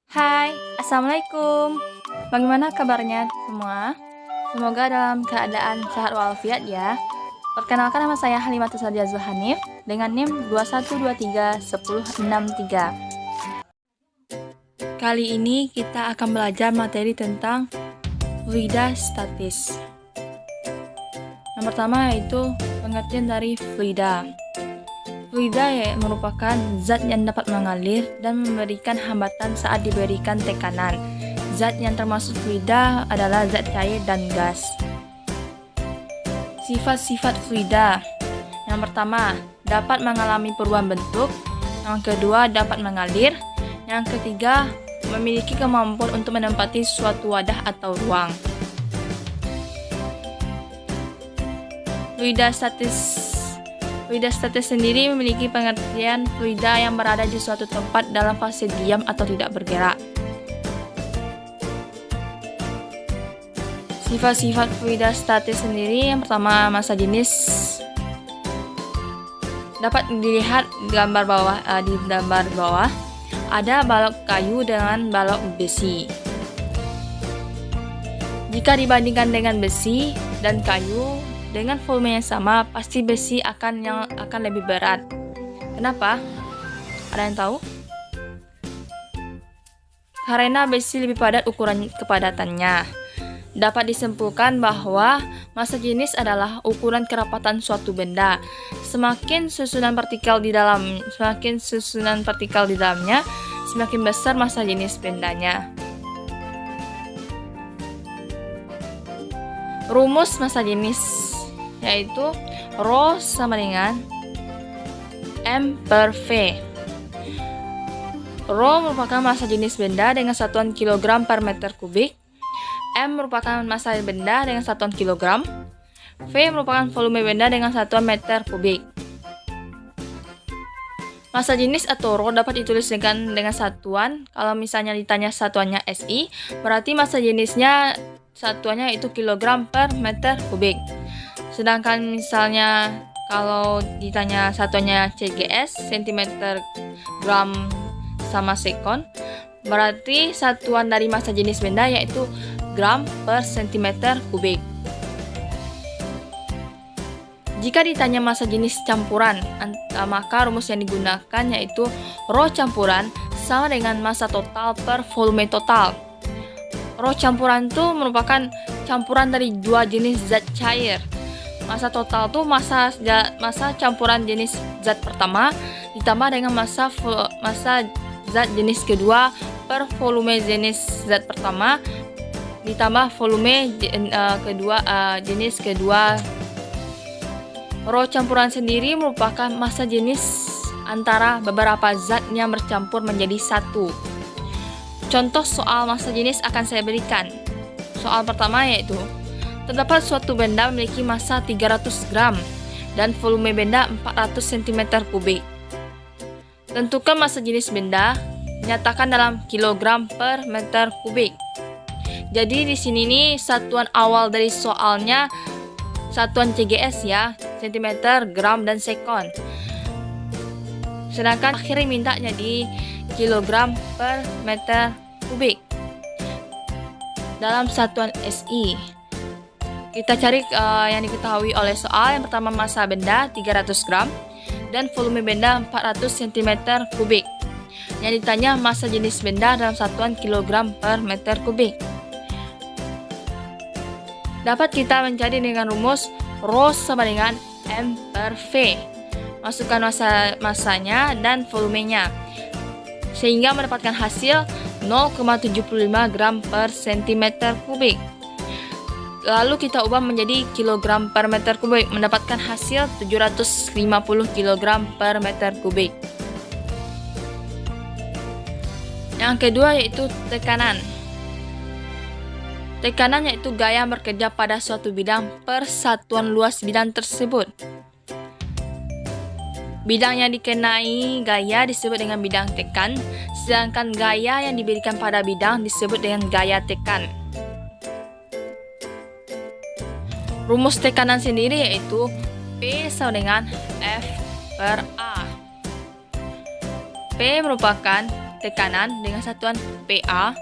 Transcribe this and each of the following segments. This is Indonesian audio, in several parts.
Hai, Assalamualaikum. Bagaimana kabarnya semua? Semoga dalam keadaan sehat walafiat ya. Perkenalkan, nama saya Halimatus Sadiah Zulhanif dengan NIM 21231063. Kali ini kita akan belajar materi tentang fluida statis. Yang pertama yaitu pengertian dari fluida. Fluida merupakan zat yang dapat mengalir dan memberikan hambatan saat diberikan tekanan. Zat yang termasuk fluida adalah zat cair dan gas. Sifat-sifat fluida. Yang pertama, dapat mengalami perubahan bentuk. Yang kedua, dapat mengalir. Yang ketiga, memiliki kemampuan untuk menempati suatu wadah atau ruang. Fluida statis sendiri memiliki pengertian fluida yang berada di suatu tempat dalam fase diam atau tidak bergerak. Sifat-sifat fluida statis sendiri, yang pertama, massa jenis. Dapat dilihat di gambar bawah ada balok kayu dengan balok besi. Jika dibandingkan dengan besi dan kayu dengan volume yang sama, pasti besi akan lebih berat. Kenapa? Ada yang tahu? Karena besi lebih padat ukuran kepadatannya. Dapat disimpulkan bahwa massa jenis adalah ukuran kerapatan suatu benda. Semakin susunan partikel di dalamnya, semakin besar massa jenis bendanya. Rumus massa jenis yaitu Rho sama dengan M per V. Rho merupakan massa jenis benda dengan satuan kilogram per meter kubik. M merupakan massa benda dengan satuan kilogram. V merupakan volume benda dengan satuan meter kubik. Massa jenis atau Rho dapat ditulis dengan satuan. Kalau misalnya ditanya satuannya SI, berarti massa jenisnya satuannya itu kilogram per meter kubik. Sedangkan misalnya kalau ditanya satuannya CGS, cm gram sama sekon, berarti satuan dari massa jenis benda yaitu gram per cm kubik. Jika ditanya massa jenis campuran, maka rumus yang digunakan yaitu Rho campuran sama dengan massa total per volume total. Rho campuran itu merupakan campuran dari dua jenis zat cair. Massa total itu massa campuran jenis zat pertama ditambah dengan massa zat jenis kedua per volume jenis zat pertama ditambah volume jenis kedua. Rho campuran sendiri merupakan massa jenis antara beberapa zat yang bercampur menjadi satu. Contoh soal massa jenis akan saya berikan. Soal pertama yaitu, terdapat suatu benda memiliki massa 300 gram dan volume benda 400 cm kubik. Tentukan massa jenis benda, nyatakan dalam kilogram per meter kubik. Jadi di sini nih satuan awal dari soalnya satuan CGS ya, cm, gram, dan sekon. Sedangkan akhirnya minta jadi kilogram per meter kubik dalam satuan SI. Kita cari yang diketahui oleh soal. Yang pertama, massa benda 300 gram dan volume benda 400 cm kubik. Yang ditanya massa jenis benda dalam satuan kilogram per meter kubik. Dapat kita mencari dengan rumus Rho sama dengan M per V. Masukkan massanya dan volumenya sehingga mendapatkan hasil 0,75 gram per cm kubik. Lalu kita ubah menjadi kilogram per meter kubik, mendapatkan hasil 750 kg per meter kubik. Yang kedua yaitu tekanan. Tekanan yaitu gaya bekerja pada suatu bidang per satuan luas bidang tersebut. Bidang yang dikenai gaya disebut dengan bidang tekan, sedangkan gaya yang diberikan pada bidang disebut dengan gaya tekan. Rumus tekanan sendiri yaitu P sama dengan F per A. P merupakan tekanan dengan satuan PA,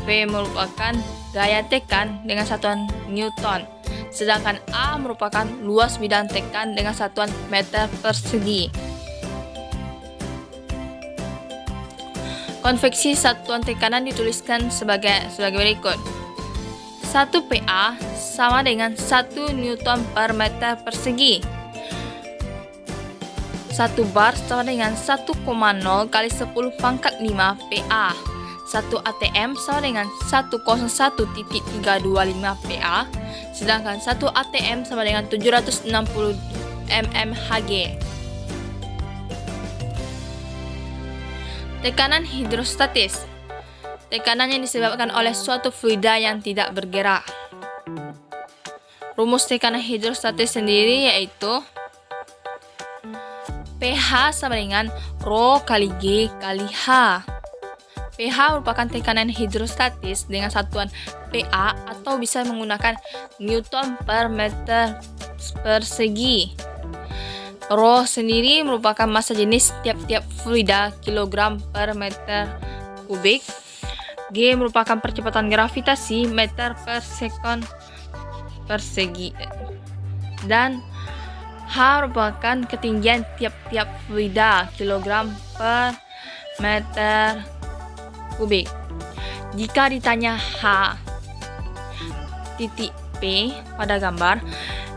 P merupakan gaya tekan dengan satuan Newton, sedangkan A merupakan luas bidang tekan dengan satuan meter persegi. Konveksi satuan tekanan dituliskan sebagai berikut. 1 PA sama dengan 1 Newton per meter persegi. 1 bar sama dengan 1,0 kali 10 pangkat 5 PA. 1 ATM sama dengan 101.325 PA, sedangkan 1 ATM sama dengan 760 mmHg. Tekanan hidrostatis. Tekanan yang disebabkan oleh suatu fluida yang tidak bergerak. Rumus tekanan hidrostatis sendiri yaitu pH sama dengan Rho kali G kali H. pH merupakan tekanan hidrostatis dengan satuan PA atau bisa menggunakan Newton per meter persegi. Rho sendiri merupakan massa jenis tiap-tiap fluida kilogram per meter kubik. G merupakan percepatan gravitasi meter per sekon persegi. Dan H merupakan ketinggian tiap-tiap fluida kilogram per meter kubik. Jika ditanya H titik P pada gambar,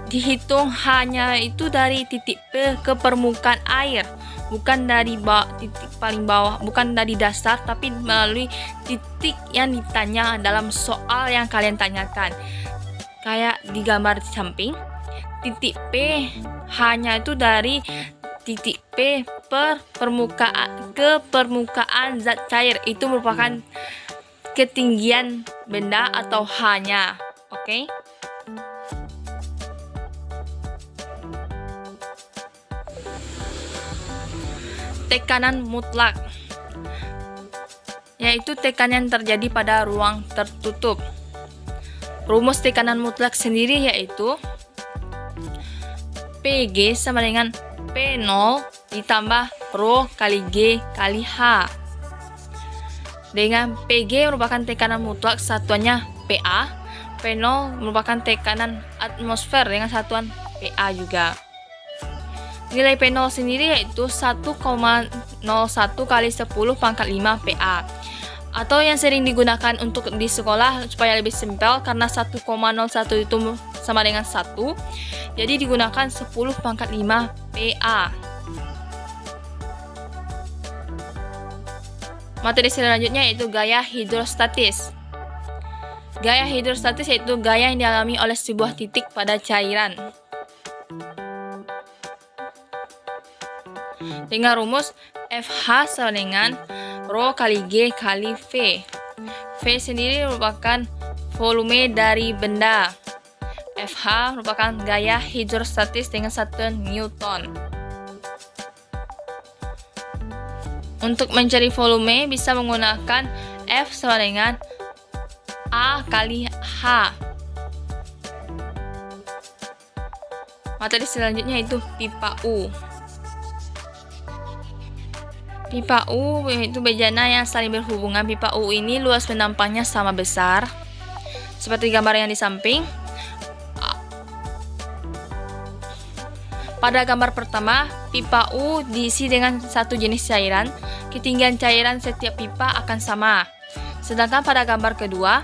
dihitung hanya itu dari titik P ke permukaan air, bukan dari titik paling bawah, bukan dari dasar, tapi melalui titik yang ditanya dalam soal yang kalian tanyakan. Kayak di gambar di samping, titik P hanya itu dari titik P ke permukaan zat cair, itu merupakan ketinggian benda atau H-nya. Oke? Tekanan mutlak, yaitu tekanan yang terjadi pada ruang tertutup. Rumus tekanan mutlak sendiri yaitu PG sama dengan P0 ditambah Rho kali G kali H. Dengan PG merupakan tekanan mutlak, satuannya PA. P0 merupakan tekanan atmosfer dengan satuan PA juga. Nilai P0 sendiri yaitu 1,01 kali 10 pangkat 5 PA, atau yang sering digunakan untuk di sekolah supaya lebih simpel karena 1,01 itu sama dengan 1, jadi digunakan 10 pangkat 5 PA. Materi selanjutnya yaitu gaya hidrostatis. Gaya hidrostatis yaitu gaya yang dialami oleh sebuah titik pada cairan. Dengan rumus FH sama dengan Rho kali G kali V. V sendiri merupakan volume dari benda. FH merupakan gaya hidrostatis dengan satuan Newton. Untuk mencari volume bisa menggunakan F sama dengan A kali H. Materi selanjutnya itu pipa U. Pipa U yaitu bejana yang saling berhubungan. Pipa U ini luas penampangnya sama besar, seperti gambar yang di samping. Pada gambar pertama, pipa U diisi dengan satu jenis cairan. Ketinggian cairan setiap pipa akan sama. Sedangkan pada gambar kedua,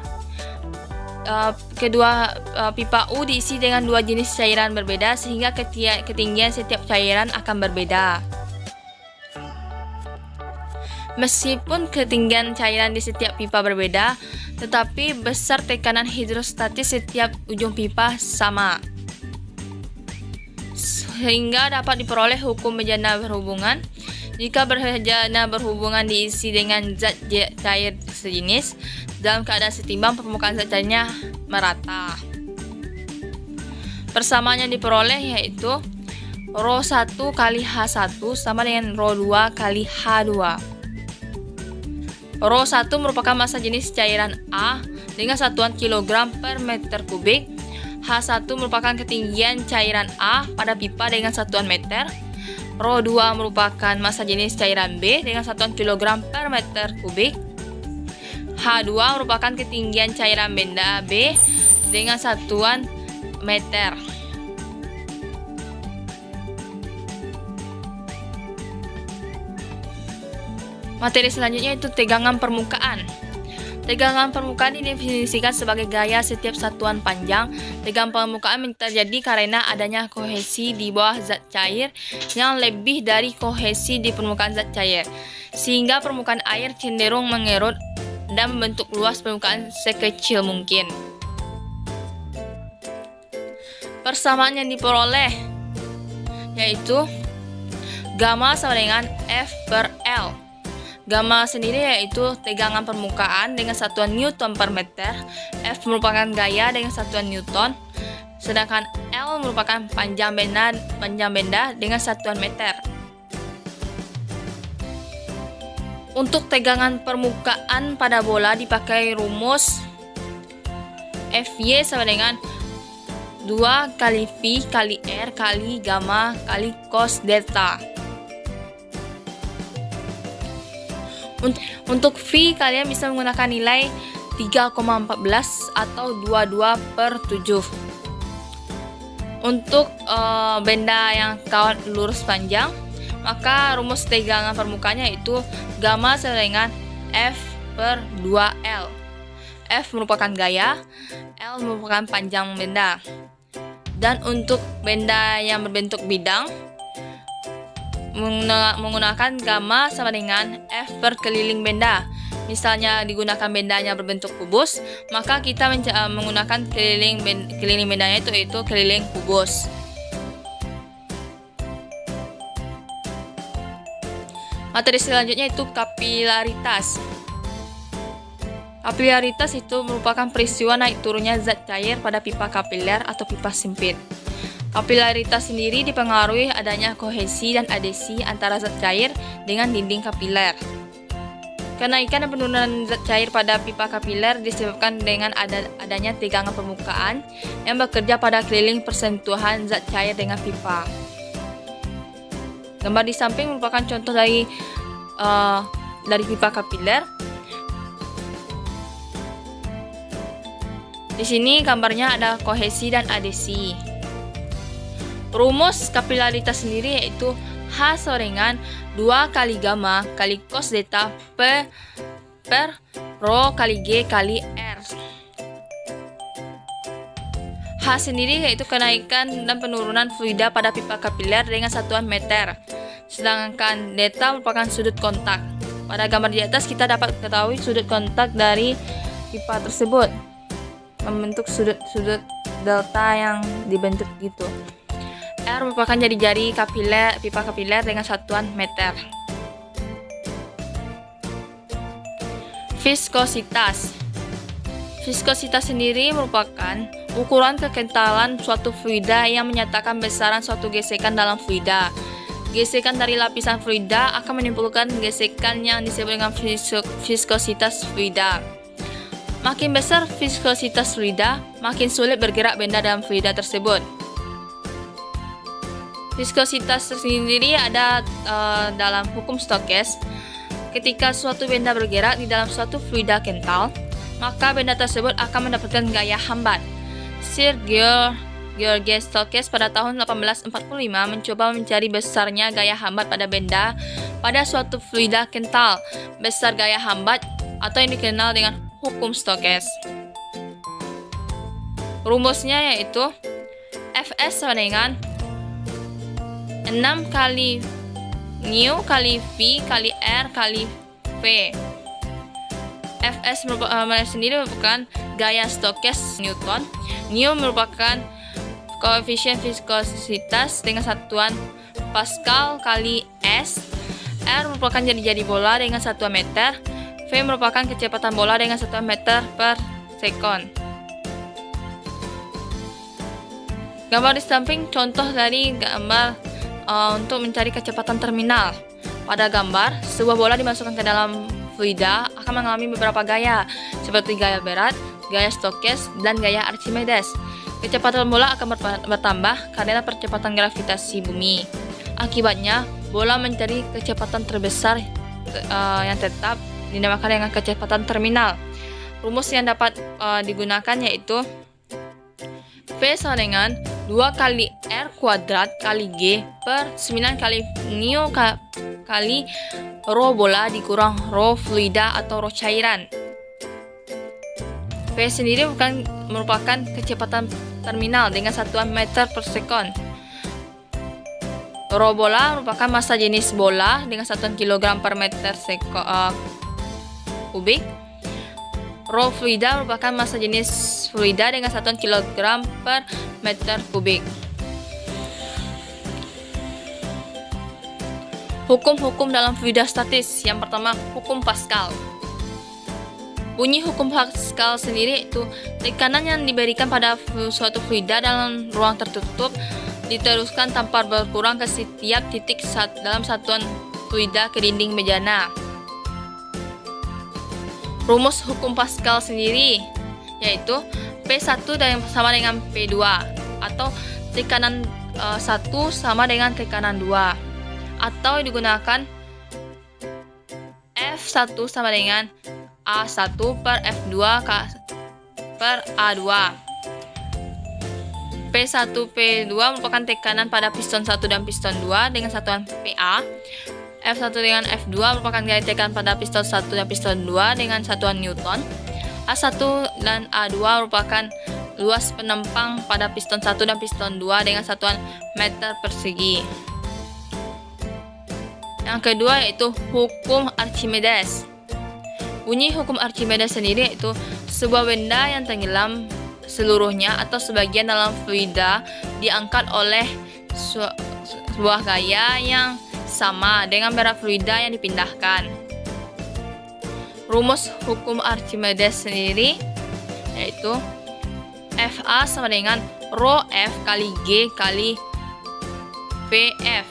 pipa U diisi dengan dua jenis cairan berbeda, sehingga ketinggian setiap cairan akan berbeda. Meskipun ketinggian cairan di setiap pipa berbeda, tetapi besar tekanan hidrostatis setiap ujung pipa sama, sehingga dapat diperoleh hukum bejana berhubungan. Jika bejana berhubungan diisi dengan zat cair sejenis, dalam keadaan setimbang permukaan zat cairnya merata. Persamaan yang diperoleh yaitu Rho 1 kali H1 sama dengan Rho 2 kali H2. Rho 1 merupakan massa jenis cairan A dengan satuan kilogram per meter kubik. H1 merupakan ketinggian cairan A pada pipa dengan satuan meter. Rho 2 merupakan massa jenis cairan B dengan satuan kilogram per meter kubik. H2 merupakan ketinggian cairan benda B dengan satuan meter. Materi selanjutnya itu tegangan permukaan. Tegangan permukaan didefinisikan sebagai gaya setiap satuan panjang. Tegangan permukaan terjadi karena adanya kohesi di bawah zat cair yang lebih dari kohesi di permukaan zat cair, sehingga permukaan air cenderung mengerut dan membentuk luas permukaan sekecil mungkin. Persamaan yang diperoleh yaitu gamma sama dengan F per L. Gamma sendiri yaitu tegangan permukaan dengan satuan Newton per meter, F merupakan gaya dengan satuan Newton, sedangkan L merupakan panjang benda dengan satuan meter. Untuk tegangan permukaan pada bola dipakai rumus Fy sama dengan 2 kali V kali R kali gamma kali cos delta. Untuk V kalian bisa menggunakan nilai 3,14 atau 22/7. Untuk benda yang kawat lurus panjang, maka rumus tegangan permukaannya itu gamma sama dengan F per 2L. F merupakan gaya, L merupakan panjang benda. Dan untuk benda yang berbentuk bidang, menggunakan gamma sama dengan F per keliling benda. Misalnya digunakan bendanya berbentuk kubus, maka kita menggunakan keliling bendanya itu keliling kubus. Materi selanjutnya itu kapilaritas. Kapilaritas itu merupakan peristiwa naik turunnya zat cair pada pipa kapiler atau pipa sempit. Kapilaritas sendiri dipengaruhi adanya kohesi dan adesi antara zat cair dengan dinding kapiler. Kenaikan dan penurunan zat cair pada pipa kapiler disebabkan dengan adanya tegangan permukaan yang bekerja pada keliling persentuhan zat cair dengan pipa. Gambar di samping merupakan contoh dari pipa kapiler. Di sini gambarnya ada kohesi dan adesi. Rumus kapilaritas sendiri yaitu H sama dengan 2 kali gamma kali cos delta per rho kali G kali R. H sendiri yaitu kenaikan dan penurunan fluida pada pipa kapiler dengan satuan meter. Sedangkan delta merupakan sudut kontak. Pada gambar di atas kita dapat ketahui sudut kontak dari pipa tersebut membentuk sudut delta yang dibentuk gitu. R merupakan jari-jari pipa kapiler dengan satuan meter. Viskositas. Viskositas sendiri merupakan ukuran kekentalan suatu fluida yang menyatakan besaran suatu gesekan dalam fluida. Gesekan dari lapisan fluida akan menimbulkan gesekan yang disebut dengan viskositas fluida. Makin besar viskositas fluida, makin sulit bergerak benda dalam fluida tersebut. Viskositas sendiri ada dalam hukum Stokes. Ketika suatu benda bergerak di dalam suatu fluida kental, maka benda tersebut akan mendapatkan gaya hambat. Sir George Stokes pada tahun 1845 mencoba mencari besarnya gaya hambat pada benda pada suatu fluida kental. Besar gaya hambat atau yang dikenal dengan hukum Stokes. Rumusnya yaitu Fs sama dengan 6 kali mu kali V kali R kali V. Fs sendiri merupakan gaya Stokes Newton. Mu merupakan koefisien viskositas dengan satuan Pascal kali S. R merupakan jari-jari bola dengan satuan meter. V merupakan kecepatan bola dengan satuan meter per sekon. Gambar di samping contoh dari gambar untuk mencari kecepatan terminal. Pada gambar, sebuah bola dimasukkan ke dalam fluida akan mengalami beberapa gaya, seperti gaya berat, gaya Stokes, dan gaya Archimedes. Kecepatan bola akan bertambah karena percepatan gravitasi bumi. Akibatnya, bola mencari kecepatan terbesar yang tetap dinamakan dengan kecepatan terminal. Rumus yang dapat digunakan yaitu V sama dengan 2 kali R kuadrat kali G per 9 kali neo kali rho bola dikurang rho fluida atau rho cairan. V sendiri merupakan kecepatan terminal dengan satuan meter per sekon. Rho bola merupakan massa jenis bola dengan satuan kilogram per meter kubik. Rho fluida merupakan massa jenis fluida dengan satuan kilogram per meter kubik. Hukum-hukum dalam fluida statis. Yang pertama, hukum Pascal. Bunyi hukum Pascal sendiri itu tekanan yang diberikan pada suatu fluida dalam ruang tertutup diteruskan tanpa berkurang ke setiap titik dalam satuan fluida ke dinding bejana. Rumus hukum Pascal sendiri yaitu P1 sama dengan P2 atau tekanan 1 sama dengan tekanan 2, atau digunakan F1 sama dengan A1 per F2 per A2. P1 P2 merupakan tekanan pada piston 1 dan piston 2 dengan satuan PA. F1 dengan F2 merupakan tekanan pada piston 1 dan piston 2 dengan satuan Newton. A1 dan A2 merupakan luas penempang pada piston 1 dan piston 2 dengan satuan meter persegi. Yang kedua yaitu hukum Archimedes. Bunyi hukum Archimedes sendiri yaitu sebuah benda yang tenggelam seluruhnya atau sebagian dalam fluida diangkat oleh sebuah gaya yang sama dengan berat fluida yang dipindahkan. Rumus hukum Archimedes sendiri yaitu FA sama dengan rho F kali G kali VF,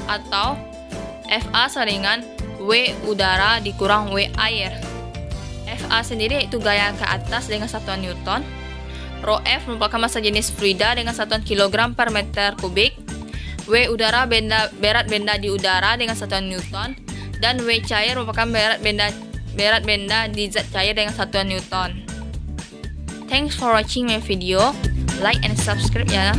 atau FA sama dengan W udara dikurang W air. FA sendiri yaitu gaya ke atas dengan satuan Newton. Rho F merupakan massa jenis fluida dengan satuan kilogram per meter kubik. W udara berat benda di udara dengan satuan Newton, dan W cair merupakan berat benda di zat cair dengan satuan Newton. Thanks for watching my video. Like and subscribe ya.